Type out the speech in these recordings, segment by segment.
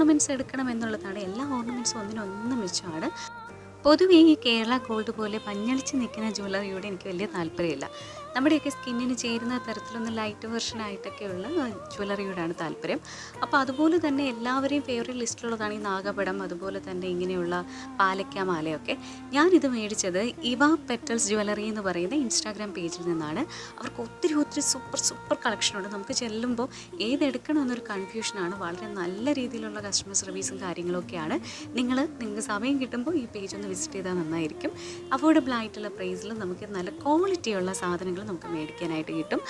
Ornaments എടുക്കണം എന്നുള്ളതാണ്. എല്ലാ ഓർണമെൻറ്റ്സും ഒന്നിനൊന്ന് മെച്ചമാണ്. പൊതുവേ ഈ കേരള ഗോൾഡ് പോലെ പഞ്ഞളിച്ച് നിൽക്കുന്ന ജ്വല്ലറിയോട് എനിക്ക് വലിയ താല്പര്യമില്ല. നമ്മുടെയൊക്കെ സ്കിന്നിന് ചേരുന്ന തരത്തിലൊന്ന് ലൈറ്റ് വെർഷനായിട്ടൊക്കെയുള്ള ജ്വല്ലറിയോടാണ് താല്പര്യം. അപ്പോൾ അതുപോലെ തന്നെ എല്ലാവരെയും ഫേവറേറ്റ് ലിസ്റ്റിലുള്ളതാണ് ഈ നാഗപടം, അതുപോലെ തന്നെ ഇങ്ങനെയുള്ള പാലക്ക മാലയൊക്കെ. ഞാനിത് മേടിച്ചത് ഇവ പെറ്റൽസ് ജ്വല്ലറി എന്ന് പറയുന്ന ഇൻസ്റ്റാഗ്രാം പേജിൽ നിന്നാണ്. അവർക്ക് ഒത്തിരി സൂപ്പർ കളക്ഷനുണ്ട്. നമുക്ക് ചെല്ലുമ്പോൾ ഏതെടുക്കണമെന്നൊരു കൺഫ്യൂഷനാണ്. വളരെ നല്ല രീതിയിലുള്ള കസ്റ്റമർ സർവീസും കാര്യങ്ങളൊക്കെയാണ്. നിങ്ങൾക്ക് സമയം കിട്ടുമ്പോൾ ഈ പേജ് ഒന്ന് വിസിറ്റ് ചെയ്താൽ നന്നായിരിക്കും. അഫോർഡബിൾ ആയിട്ടുള്ള പ്രൈസിൽ നമുക്ക് നല്ല ക്വാളിറ്റിയുള്ള സാധനങ്ങൾ നമുക്ക് മേടിക്കാനായിട്ട് കിട്ടും.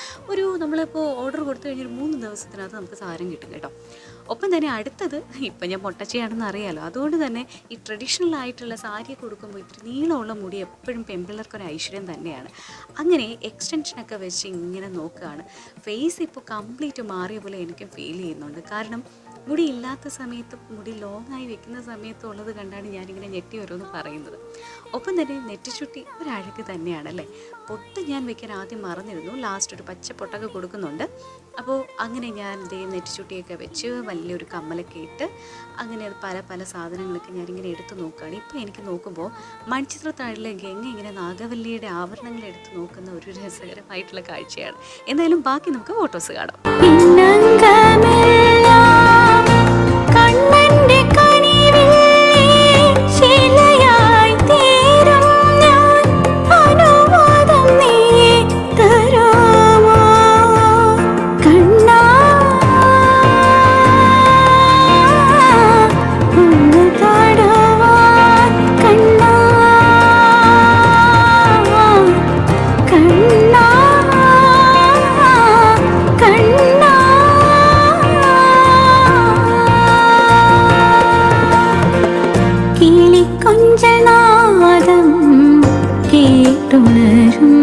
നമ്മളിപ്പോൾ ഓർഡർ കൊടുത്തു കഴിഞ്ഞാൽ 3 ദിവസത്തിനകത്ത് നമുക്ക് സാധനം കിട്ടും കേട്ടോ. ഒപ്പം തന്നെ അടുത്തത്, ഇപ്പം ഞാൻ പൊട്ടച്ചിയാണെന്ന് അറിയാലോ, അതുകൊണ്ട് തന്നെ ഈ ട്രഡീഷണൽ ആയിട്ടുള്ള സാരിയൊക്കെ കൊടുക്കുമ്പോൾ ഇത്തിരി നീളമുള്ള മുടി എപ്പോഴും പെൺപിള്ളേർക്കൊരു ഐശ്വര്യം തന്നെയാണ്. അങ്ങനെ എക്സ്റ്റൻഷനൊക്കെ വെച്ച് ഇങ്ങനെ നോക്കുകയാണ്. ഫേസ് ഇപ്പോൾ കംപ്ലീറ്റ് മാറിയ പോലെ എനിക്ക് ഫീൽ ചെയ്യുന്നുണ്ട്. കാരണം മുടി ഇല്ലാത്ത സമയത്തും മുടി ലോങ്ങായി വെക്കുന്ന സമയത്തും ഉള്ളത് കണ്ടാണ് ഞാനിങ്ങനെ ഞെട്ടി ഓരോന്ന് പറയുന്നത്. ഒപ്പം തന്നെ നെറ്റിച്ചുട്ടി ഒരഴക് തന്നെയാണല്ലേ. പൊട്ട് ഞാൻ വെക്കാൻ ആദ്യം മറന്നിരുന്നു. ലാസ്റ്റ് ഒരു പച്ച പൊട്ടൊക്കെ കൊടുക്കുന്നുണ്ട്. അപ്പോൾ അങ്ങനെ ഞാൻ നെറ്റിച്ചുട്ടിയൊക്കെ വെച്ച് വലിയൊരു കമ്മലൊക്കെ ഇട്ട് അങ്ങനെ അത് പല സാധനങ്ങളൊക്കെ ഞാനിങ്ങനെ എടുത്ത് നോക്കുകയാണ്. ഇപ്പോൾ എനിക്ക് നോക്കുമ്പോൾ മൺചിത്രത്താഴിലെ ഗംഗ ഇങ്ങനെ നാഗവല്ലിയുടെ ആഭരണങ്ങൾ എടുത്ത് നോക്കുന്ന ഒരു രസകരമായിട്ടുള്ള കാഴ്ചയാണ്. എന്തായാലും ബാക്കി നമുക്ക് ഫോട്ടോസ് കാണാം. കൊഞ്ചനാദം കേട്ടുണരും